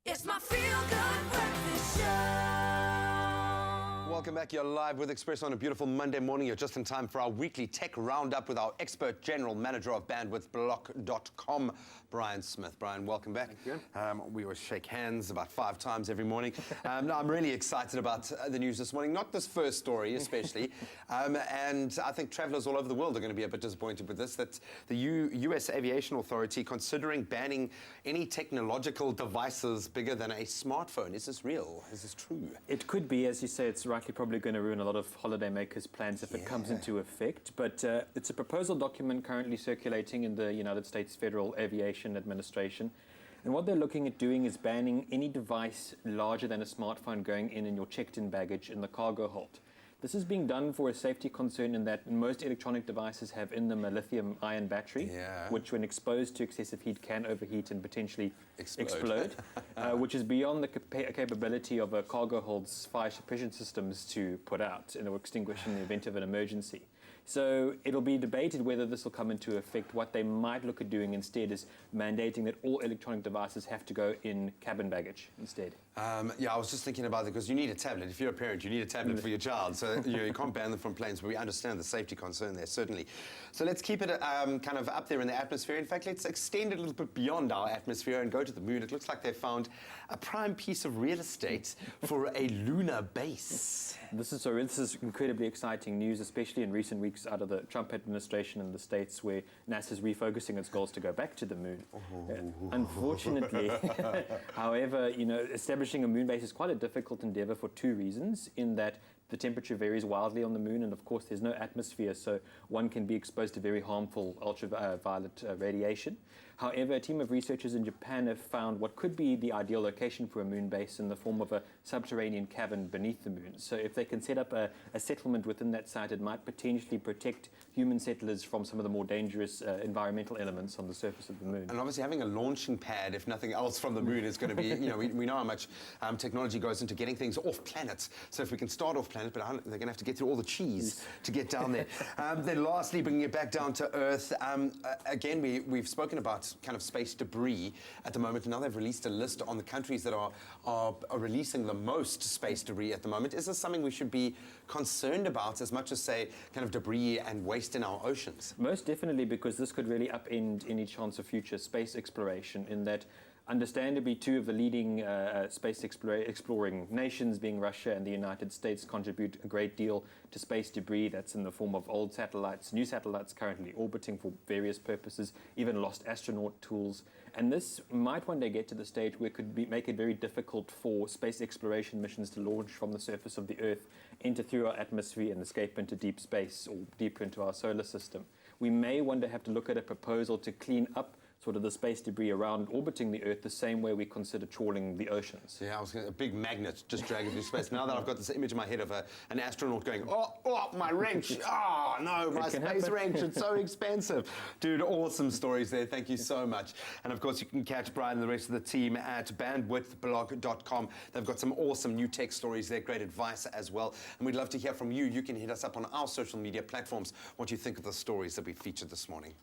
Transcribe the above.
It's my feel-good breakfast show. Welcome back. You're live with Expresso on a beautiful Monday morning. You're just in time for our weekly tech roundup with our expert general manager of bandwidthblock.com, Bryan Smith. Bryan, welcome back. Thank you. We always shake hands about 5 times every morning. No, I'm really excited about the news this morning, not this first story especially. And I think travelers all over the world are going to be a bit disappointed with this, that the U.S. Aviation Authority considering banning any technological devices bigger than a smartphone. Is this real? Is this true? It could be, as you say, it's rightly probably going to ruin a lot of holidaymakers' plans if it comes into effect. But it's a proposal document currently circulating in the United States Federal Aviation Administration. And what they're looking at doing is banning any device larger than a smartphone going in your checked-in baggage in the cargo hold. This is being done for a safety concern in that most electronic devices have in them a lithium-ion battery, which when exposed to excessive heat can overheat and potentially explode, which is beyond the capability of a cargo hold's fire suppression systems to put out and extinguish in the event of an emergency. So it'll be debated whether this will come into effect. What they might look at doing instead is mandating that all electronic devices have to go in cabin baggage instead. Yeah, I was just thinking about it because you need a tablet. If you're a parent, you need a tablet for your child. So you can't ban them from planes, but we understand the safety concern there, certainly. So let's keep it kind of up there in the atmosphere. In fact, let's extend it a little bit beyond our atmosphere and go to the moon. It looks like they found a prime piece of real estate for a lunar base. This is incredibly exciting news, especially in recent weeks out of the Trump administration in the States, where NASA's refocusing its goals to go back to the moon. Unfortunately, however, establishing a moon base is quite a difficult endeavor for 2 reasons, in that the temperature varies wildly on the moon, and of course there's no atmosphere, so one can be exposed to very harmful ultraviolet radiation. However, a team of researchers in Japan have found what could be the ideal location for a moon base in the form of a subterranean cavern beneath the moon. So if they can set up a settlement within that site, it might potentially protect human settlers from some of the more dangerous environmental elements on the surface of the moon. And obviously having a launching pad, if nothing else, from the moon is going to be, we know how much technology goes into getting things off planet. So if we can start off planet, but they're going to have to get through all the cheese to get down there. Then lastly, bringing it back down to Earth, again, we've spoken about kind of space debris at the moment. Now they've released a list on the countries that are releasing the most space debris at the moment. Is this something we should be concerned about as much as, say, kind of debris and waste in our oceans? Most definitely, because this could really upend any chance of future space exploration, in that understandably 2 of the leading space exploring nations, being Russia and the United States, contribute a great deal to space debris that's in the form of old satellites, new satellites currently orbiting for various purposes, even lost astronaut tools. And this might one day get to the stage where it could make it very difficult for space exploration missions to launch from the surface of the Earth, enter through our atmosphere and escape into deep space or deeper into our solar system. We may one day have to look at a proposal to clean up sort of the space debris around orbiting the Earth the same way we consider trawling the oceans. Yeah, I was going to, a big magnet just dragging through space. Now that I've got this image in my head of an astronaut going, oh, my wrench, no, my space wrench, it's so expensive. Dude, awesome stories there. Thank you so much. And of course, you can catch Bryan and the rest of the team at bandwidthblog.com. They've got some awesome new tech stories there, great advice as well. And we'd love to hear from you. You can hit us up on our social media platforms what you think of the stories that we featured this morning.